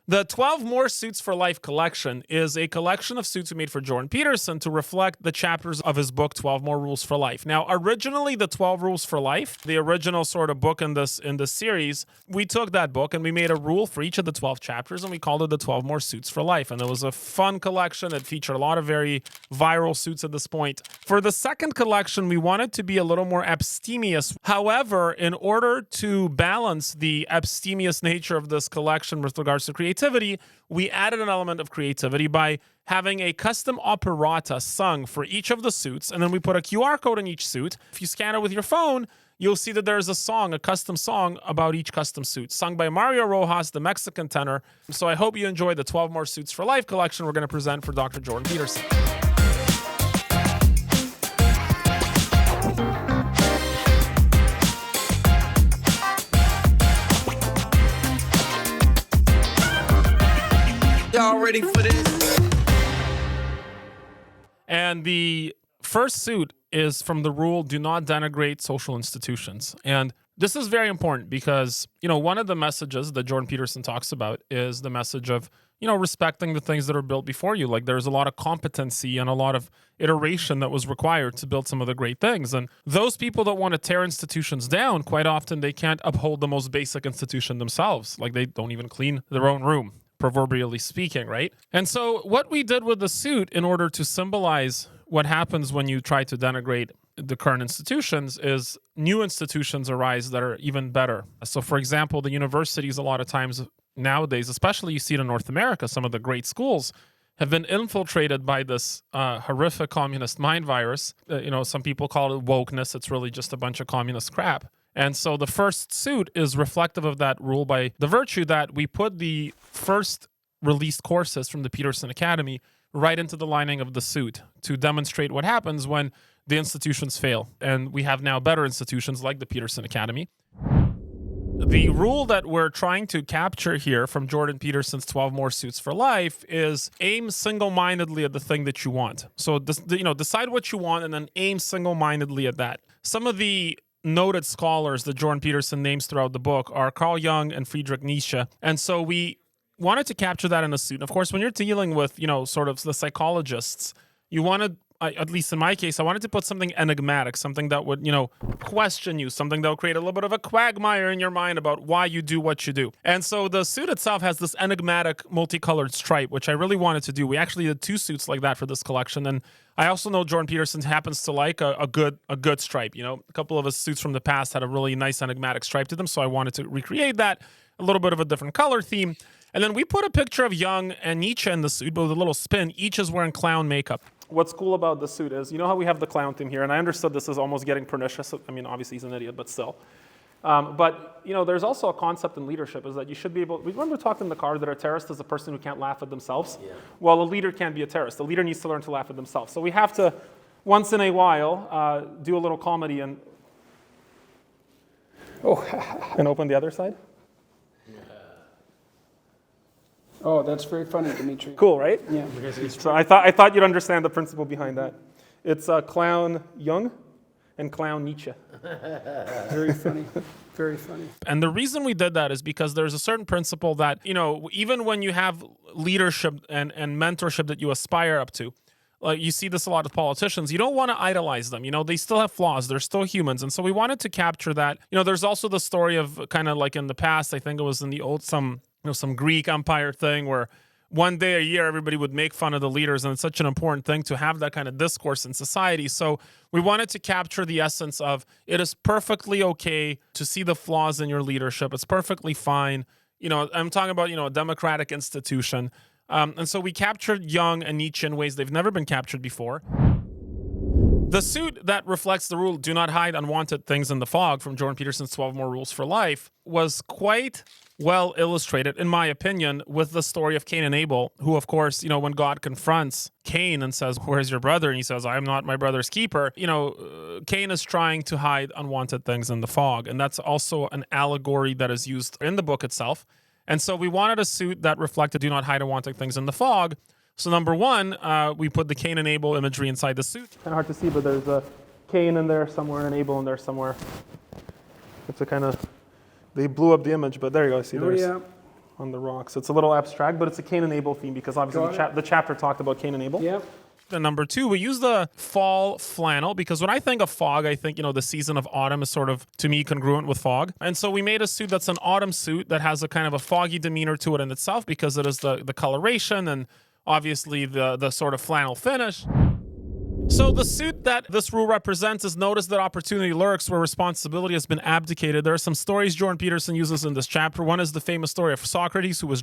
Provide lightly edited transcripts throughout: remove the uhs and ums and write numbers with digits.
The 12 More Suits for Life collection is a collection of suits we made for Jordan Peterson to reflect the chapters of his book, 12 More Rules for Life. Now, originally, the 12 Rules for Life, the original sort of book in this series, we took that book and we made a rule for each of the 12 chapters and we called it the 12 More Suits for Life. And it was a fun collection. It featured a lot of very viral suits at this point. For the second collection, we wanted to be a little more abstemious. However, in order to balance the abstemious nature of this collection with regards to creativity, we added an element of creativity by having a custom operata sung for each of the suits, and then we put a QR code in each suit. If you scan it with your phone, you'll see that there's a song, a custom song about each custom suit, sung by Mario Rojas, the Mexican tenor. So I hope you enjoy the 12 More Suits for Life collection we're going to present for Dr. Jordan Peterson. Y'all ready for this? And the first suit is from the rule, do not denigrate social institutions. And this is very important because, one of the messages that Jordan Peterson talks about is the message of, respecting the things that are built before you. Like there's a lot of competency and a lot of iteration that was required to build some of the great things. And those people that want to tear institutions down, quite often they can't uphold the most basic institution themselves. Like they don't even clean their own room, proverbially speaking, right? And so what we did with the suit in order to symbolize what happens when you try to denigrate the current institutions is new institutions arise that are even better. So for example, the universities a lot of times nowadays, especially you see it in North America, some of the great schools have been infiltrated by this horrific communist mind virus. Some people call it wokeness. It's really just a bunch of communist crap. And so the first suit is reflective of that rule by the virtue that we put the first released courses from the Peterson Academy right into the lining of the suit to demonstrate what happens when the institutions fail. And we have now better institutions like the Peterson Academy. The rule that we're trying to capture here from Jordan Peterson's 12 More Suits for Life is aim single-mindedly at the thing that you want. So, decide what you want and then aim single-mindedly at that. Some of the noted scholars that Jordan Peterson names throughout the book are Carl Jung and Friedrich Nietzsche. And so we wanted to capture that in a suit. And of course, when you're dealing with, sort of the psychologists, you wanted, at least in my case, I wanted to put something enigmatic, something that would, question you, something that would create a little bit of a quagmire in your mind about why you do what you do. And so the suit itself has this enigmatic multicolored stripe, which I really wanted to do. We actually did 2 suits like that for this collection. And I also know Jordan Peterson happens to like a good stripe. A couple of his suits from the past had a really nice enigmatic stripe to them. So I wanted to recreate that, a little bit of a different color theme. And then we put a picture of Jung and Nietzsche in the suit, but with a little spin. Each is wearing clown makeup. What's cool about the suit is, how we have the clown theme here, and I understood this is almost getting pernicious. I mean, obviously he's an idiot, but still. But there's also a concept in leadership is that you should be able. We remember talking in the car that a terrorist is a person who can't laugh at themselves. Yeah. Well, a leader can't be a terrorist. A leader needs to learn to laugh at themselves. So we have to, once in a while, do a little comedy and and open the other side. Oh, that's very funny, Dimitry. Cool, right? Yeah. So I thought you'd understand the principle behind that. It's clown Jung and clown Nietzsche. Very funny. Very funny. And the reason we did that is because there's a certain principle that, even when you have leadership and mentorship that you aspire up to, like you see this a lot of politicians, you don't want to idolize them. They still have flaws. They're still humans. And so we wanted to capture that. There's also the story of kind of like in the past, I think it was in the old, some Greek empire thing where one day a year everybody would make fun of the leaders, and it's such an important thing to have that kind of discourse in society. So we wanted to capture the essence of it is perfectly okay to see the flaws in your leadership. It's perfectly fine. I'm talking about, a democratic institution. And so we captured Jung and Nietzsche in ways they've never been captured before. The suit that reflects the rule, do not hide unwanted things in the fog from Jordan Peterson's 12 More Rules for Life, was quite well illustrated, in my opinion, with the story of Cain and Abel, who, of course, when God confronts Cain and says, where's your brother? And he says, I am not my brother's keeper. Cain is trying to hide unwanted things in the fog. And that's also an allegory that is used in the book itself. And so we wanted a suit that reflected do not hide unwanted things in the fog. So number one, we put the Cain and Abel imagery inside the suit. Kind of hard to see, but there's a Cain in there somewhere and Abel in there somewhere. It's a kind of, they blew up the image, but there you go. See, there's on the rocks. It's a little abstract, but it's a Cain and Abel theme because obviously the chapter talked about Cain and Abel. Yep. And number 2, we use the fall flannel because when I think of fog, I think, the season of autumn is sort of, to me, congruent with fog. And so we made a suit that's an autumn suit that has a kind of a foggy demeanor to it in itself because it is the coloration and obviously the sort of flannel finish. So the suit that this rule represents is notice that opportunity lurks where responsibility has been abdicated. There are some stories Jordan Peterson uses in this chapter. One is the famous story of Socrates who was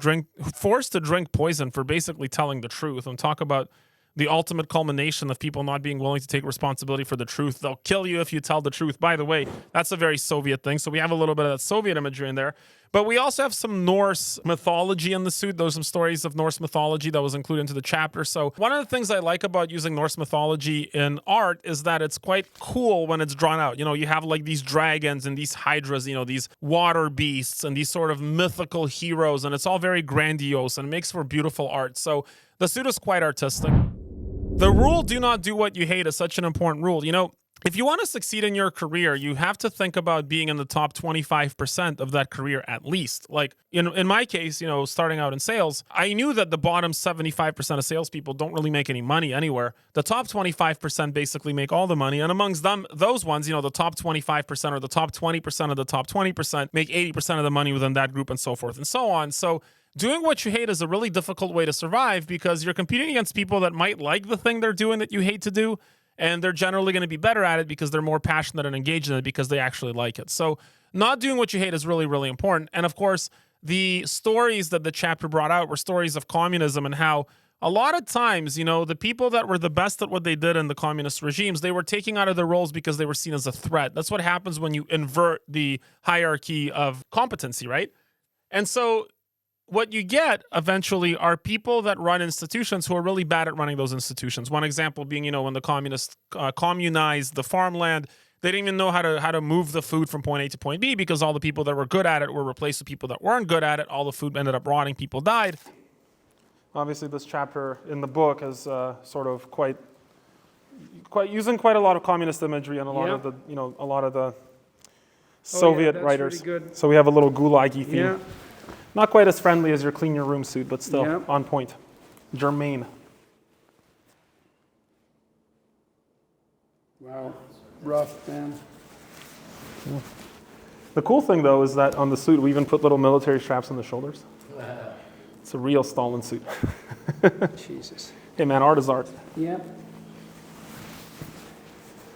forced to drink poison for basically telling the truth, and talk about the ultimate culmination of people not being willing to take responsibility for the truth. They'll kill you if you tell the truth. By the way, that's a very Soviet thing. So we have a little bit of that Soviet imagery in there. But we also have some Norse mythology in the suit. There's some stories of Norse mythology that was included into the chapter. So one of the things I like about using Norse mythology in art is that it's quite cool when it's drawn out. You have like these dragons and these hydras, these water beasts and these sort of mythical heroes. And it's all very grandiose and it makes for beautiful art. So the suit is quite artistic. The rule, do not do what you hate, is such an important rule. If you want to succeed in your career, you have to think about being in the top 25% of that career at least. Like in my case, starting out in sales, I knew that the bottom 75% of salespeople don't really make any money anywhere. The top 25% basically make all the money. And amongst them, those ones, the top 25% or the top 20% of the top 20% make 80% of the money within that group and so forth and so on. So doing what you hate is a really difficult way to survive because you're competing against people that might like the thing they're doing that you hate to do, and they're generally going to be better at it because they're more passionate and engaged in it because they actually like it. So not doing what you hate is really, really important. And of course, the stories that the chapter brought out were stories of communism and how a lot of times, the people that were the best at what they did in the communist regimes, they were taking out of their roles because they were seen as a threat. That's what happens when you invert the hierarchy of competency, right? And so what you get eventually are people that run institutions who are really bad at running those institutions. One example being, when the communists communized the farmland, they didn't even know how to move the food from point A to point B because all the people that were good at it were replaced with people that weren't good at it. All the food ended up rotting. People died. Obviously, this chapter in the book is sort of quite using quite a lot of communist imagery and a lot of the Soviet writers. Really good. So we have a little gulagi theme. Yeah. Not quite as friendly as your clean your room suit, but still on point. Germain. Wow. Rough, man. The cool thing, though, is that on the suit, we even put little military straps on the shoulders. It's a real Stalin suit. Jesus. Hey, man, art is art. Yep.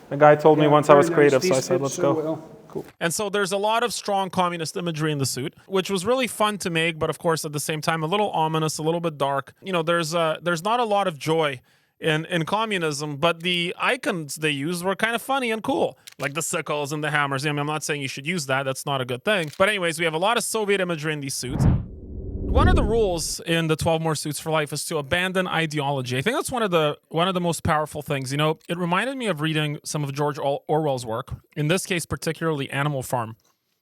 A guy told me once I was very nice. creative, so I These said, fit let's so go. well. Cool. And so there's a lot of strong communist imagery in the suit, which was really fun to make, but of course, at the same time, a little ominous, a little bit dark. There's not a lot of joy in communism, but the icons they used were kind of funny and cool, like the sickles and the hammers. I'm not saying you should use that. That's not a good thing. But anyways, we have a lot of Soviet imagery in these suits. One of the rules in the 12 More Suits for Life is to abandon ideology. I think that's one of the most powerful things. It reminded me of reading some of George Orwell's work, in this case, particularly Animal Farm,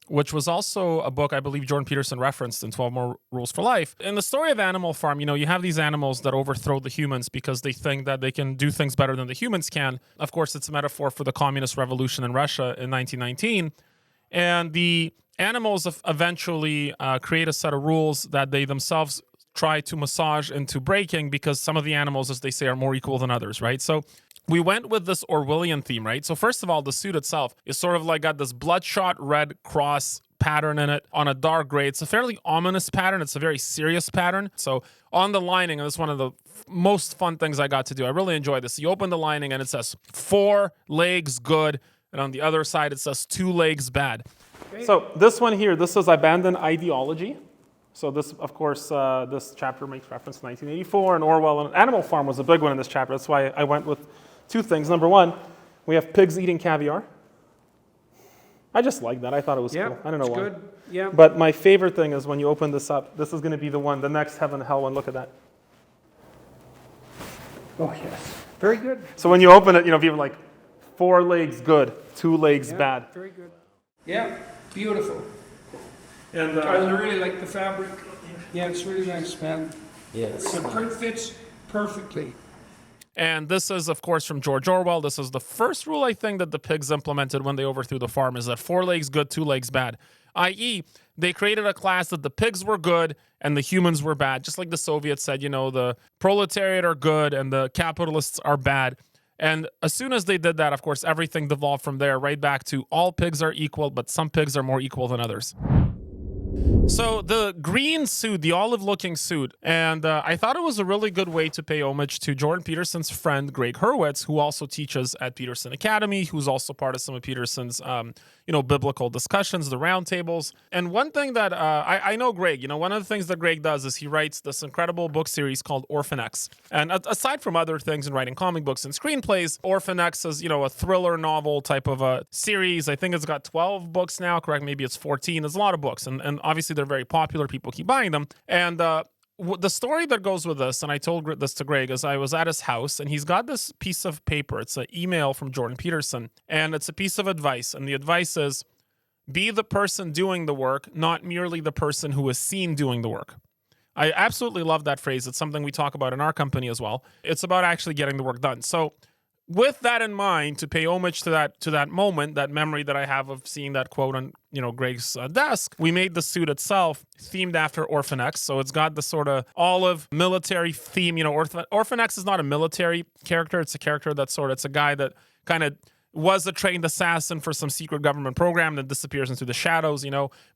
which was also a book I believe Jordan Peterson referenced in 12 More Rules for Life. In the story of Animal Farm, you have these animals that overthrow the humans because they think that they can do things better than the humans can. Of course, it's a metaphor for the communist revolution in Russia in 1919. And the animals eventually create a set of rules that they themselves try to massage into breaking because some of the animals, as they say, are more equal than others, right? So we went with this Orwellian theme, right? So first of all, the suit itself is sort of like got this bloodshot red cross pattern in it on a dark gray. It's a fairly ominous pattern. It's a very serious pattern. So on the lining, and this is one of the most fun things I got to do. I really enjoyed this. You open the lining and it says 4 legs good. And on the other side, it says 2 legs bad. Great. So this one here, this says abandon ideology. So this, of course, this chapter makes reference to 1984 and Orwell. And Animal Farm was a big one in this chapter. That's why I went with 2 things. Number 1, we have pigs eating caviar. I just like that. I thought it was cool. I don't know why. Good. Yeah. But my favorite thing is when you open this up, this is going to be the next heaven and hell one. Look at that. Oh, yes. Very good. So when you open it, people are like, 4 legs good, 2 legs bad. Very good. Yeah, beautiful. And I really like the fabric. Yeah, it's really nice, man. Yes. The print fits perfectly. And this is, of course, from George Orwell. This is the first rule, I think, that the pigs implemented when they overthrew the farm, is that 4 legs good, 2 legs bad. i.e., they created a class that the pigs were good and the humans were bad. Just like the Soviets said, the proletariat are good and the capitalists are bad. And as soon as they did that, of course, everything devolved from there right back to all pigs are equal, but some pigs are more equal than others. So the green suit, the olive-looking suit, and I thought it was a really good way to pay homage to Jordan Peterson's friend, Greg Hurwitz, who also teaches at Peterson Academy, who's also part of some of Peterson's, biblical discussions, the roundtables. And one thing that I know Greg, one of the things that Greg does is he writes this incredible book series called Orphan X. And aside from other things in writing comic books and screenplays, Orphan X is, a thriller novel type of a series. I think it's got 12 books now, correct? Maybe it's 14. There's a lot of books. And obviously they're very popular. People keep buying them. And the story that goes with this, and I told this to Greg, is I was at his house and he's got this piece of paper. It's an email from Jordan Peterson, and it's a piece of advice. And the advice is, be the person doing the work, not merely the person who is seen doing the work. I absolutely love that phrase. It's something we talk about in our company as well. It's about actually getting the work done. So with that in mind, to pay homage to that moment, that memory that I have of seeing that quote on Greg's desk, we made the suit itself themed after Orphan X. So it's got the sort of olive military theme. Orphan X is not a military character. It's a character it's a guy that kind of was a trained assassin for some secret government program that disappears into the shadows,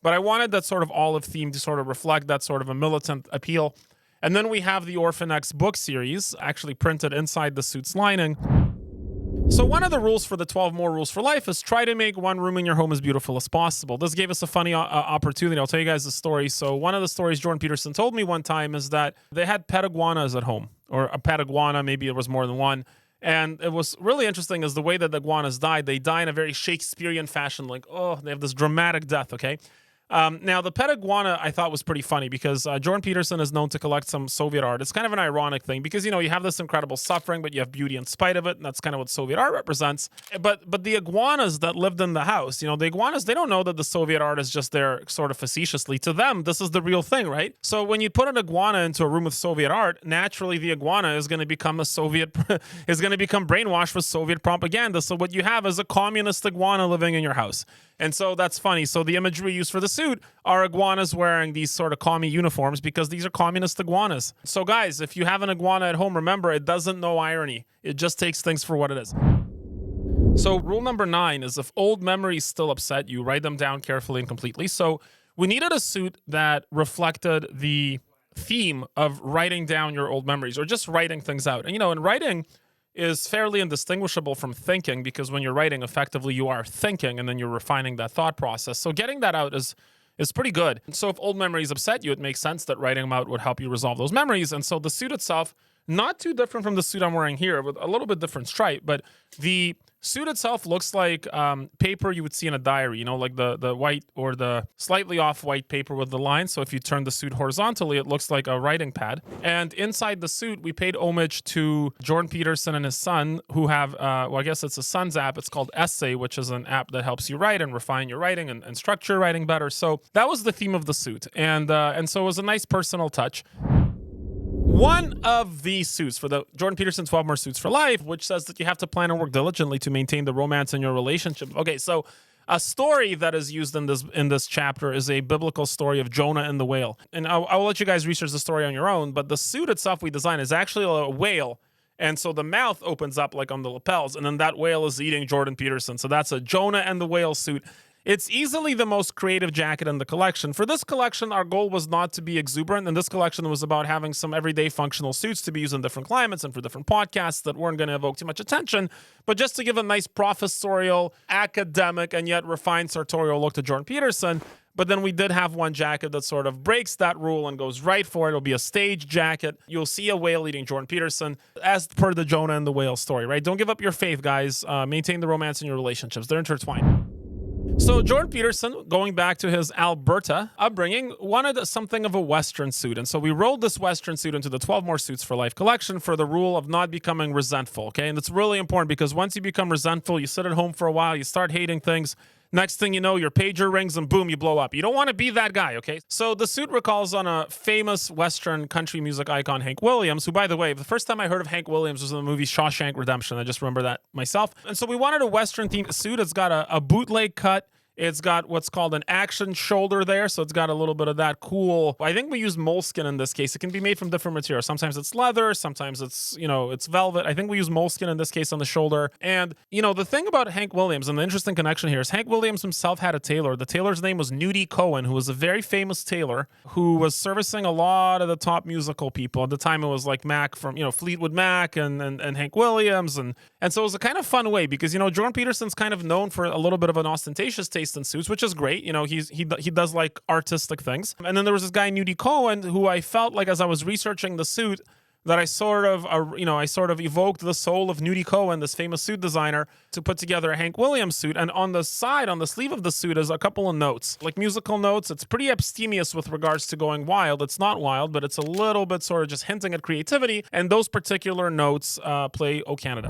But I wanted that sort of olive theme to sort of reflect that sort of a militant appeal. And then we have the Orphan X book series actually printed inside the suit's lining. So one of the rules for the 12 more rules for life is try to make one room in your home as beautiful as possible. This gave us a funny opportunity. I'll tell you guys the story. So one of the stories Jordan Peterson told me one time is that they had pet iguanas at home, or a pet iguana, maybe it was more than one. And it was really interesting is the way that the iguanas died. They die in a very Shakespearean fashion, like, they have this dramatic death, okay? Now, the pet iguana I thought was pretty funny because Jordan Peterson is known to collect some Soviet art. It's kind of an ironic thing because, you have this incredible suffering, but you have beauty in spite of it, and that's kind of what Soviet art represents. But the iguanas that lived in the house, the iguanas, they don't know that the Soviet art is just there sort of facetiously. To them, this is the real thing, right? So when you put an iguana into a room with Soviet art, naturally the iguana is going to become is going to become brainwashed with Soviet propaganda. So what you have is a communist iguana living in your house. And so that's funny. So the imagery used for the suit are iguanas wearing these sort of commie uniforms because these are communist iguanas. So guys, if you have an iguana at home, remember, it doesn't know irony. It just takes things for what it is. So rule number 9 is if old memories still upset you, write them down carefully and completely. So we needed a suit that reflected the theme of writing down your old memories or just writing things out. And, in writing is fairly indistinguishable from thinking because when you're writing, effectively, you are thinking and then you're refining that thought process. So getting that out is pretty good. So if old memories upset you, it makes sense that writing them out would help you resolve those memories. And so the suit itself, not too different from the suit I'm wearing here, with a little bit different stripe, but the suit itself looks like paper you would see in a diary, like the white or the slightly off-white paper with the lines. So if you turn the suit horizontally, it looks like a writing pad. And inside the suit, we paid homage to Jordan Peterson and his son, who have, I guess it's a son's app. It's called Essay, which is an app that helps you write and refine your writing and structure your writing better. So that was the theme of the suit. And so it was a nice personal touch. One of these suits for the Jordan Peterson 12 More Suits for Life, which says that you have to plan and work diligently to maintain the romance in your relationship. Okay, so a story that is used in this chapter is a biblical story of Jonah and the whale. And I'll let you guys research the story on your own, but the suit itself we designed is actually a whale. And so the mouth opens up like on the lapels, and then that whale is eating Jordan Peterson. So that's a Jonah and the whale suit. It's easily the most creative jacket in the collection. For this collection, our goal was not to be exuberant, and this collection was about having some everyday functional suits to be used in different climates and for different podcasts that weren't going to evoke too much attention, but just to give a nice professorial, academic, and yet refined sartorial look to Jordan Peterson. But then we did have one jacket that sort of breaks that rule and goes right for it. It'll be a stage jacket. You'll see a whale eating Jordan Peterson as per the Jonah and the whale story, right? Don't give up your faith, guys. Maintain the romance in your relationships. They're intertwined. So Jordan Peterson, going back to his Alberta upbringing, wanted something of a Western suit. And so we rolled this Western suit into the 12 More Suits for Life collection for the rule of not becoming resentful, okay? And it's really important because once you become resentful, you sit at home for a while, you start hating things. Next thing you know, your pager rings and boom, you blow up. You don't want to be that guy, okay? So the suit recalls on a famous Western country music icon, Hank Williams, who, by the way, the first time I heard of Hank Williams was in the movie Shawshank Redemption. I just remember that myself. And so we wanted a Western-themed suit. It's got a bootleg cut. It's got what's called an action shoulder there, so it's got a little bit of that cool. I think we use moleskin in this case. It can be made from different materials. Sometimes it's leather, sometimes it's, it's velvet. I think we use moleskin in this case on the shoulder. And, the thing about Hank Williams, and the interesting connection here is Hank Williams himself had a tailor. The tailor's name was Nudie Cohen, who was a very famous tailor who was servicing a lot of the top musical people. At the time, it was like Mac from, Fleetwood Mac and Hank Williams. And so it was a kind of fun way because, Jordan Peterson's kind of known for a little bit of an ostentatious taste in suits, which is great. He does like artistic things. And then there was this guy Nudie Cohen who I felt like as I was researching the suit that I sort of evoked the soul of Nudie Cohen, this famous suit designer, to put together a Hank Williams suit. And on the side, on the sleeve of the suit, is a couple of notes, like musical notes. It's pretty abstemious with regards to going wild. It's not wild, but it's a little bit sort of just hinting at creativity. And those particular notes play "O Canada."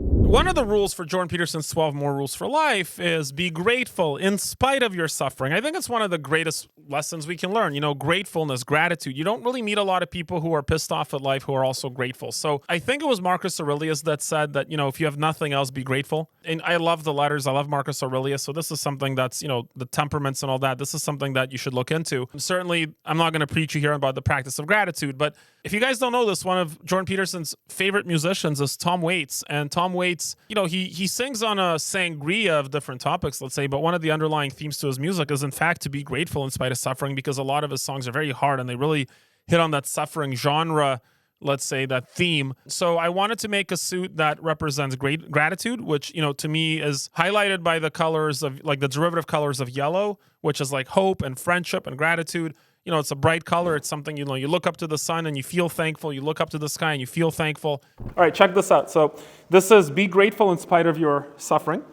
One of the rules for Jordan Peterson's 12 More Rules for Life is be grateful in spite of your suffering. I think it's one of the greatest lessons we can learn, gratefulness, gratitude. You don't really meet a lot of people who are pissed off at life who are also grateful. So I think it was Marcus Aurelius that said that, if you have nothing else, be grateful. And I love the letters. I love Marcus Aurelius. So this is something that's, the temperaments and all that. This is something that you should look into. Certainly, I'm not going to preach you here about the practice of gratitude, but if you guys don't know this, one of Jordan Peterson's favorite musicians is Tom Waits. And Tom Waits, he sings on a sangria of different topics, let's say, but one of the underlying themes to his music is, in fact, to be grateful in spite of suffering, because a lot of his songs are very hard and they really hit on that suffering genre, let's say, that theme. So I wanted to make a suit that represents great gratitude, which, to me is highlighted by the colors of, like, the derivative colors of yellow, which is like hope and friendship and gratitude. It's a bright color. It's something, you look up to the sun and you feel thankful. You look up to the sky and you feel thankful. All right, check this out. So this is be grateful in spite of your suffering.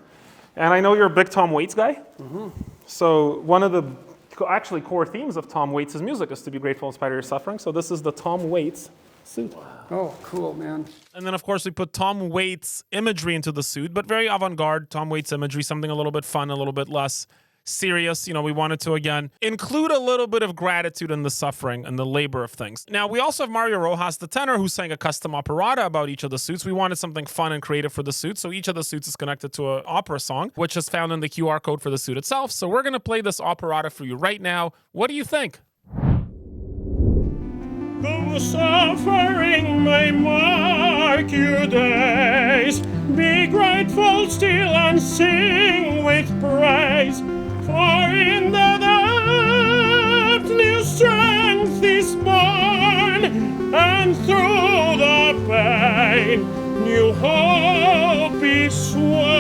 And I know you're a big Tom Waits guy. Mm-hmm. So one of the actually core themes of Tom Waits' music is to be grateful in spite of your suffering. So this is the Tom Waits suit. Wow. Oh, cool, man. And then, of course, we put Tom Waits imagery into the suit, but very avant-garde Tom Waits imagery, something a little bit fun, a little bit less serious. We wanted to, again, include a little bit of gratitude in the suffering and the labor of things. Now, we also have Mario Rojas, the tenor, who sang a custom operetta about each of the suits. We wanted something fun and creative for the suit, so each of the suits is connected to an opera song, which is found in the QR code for the suit itself. So we're going to play this operetta for you right now. What do you think? Though suffering may mark your days, be grateful still and sing with praise. For in the depth new strength is born, and through the pain new hope is sworn.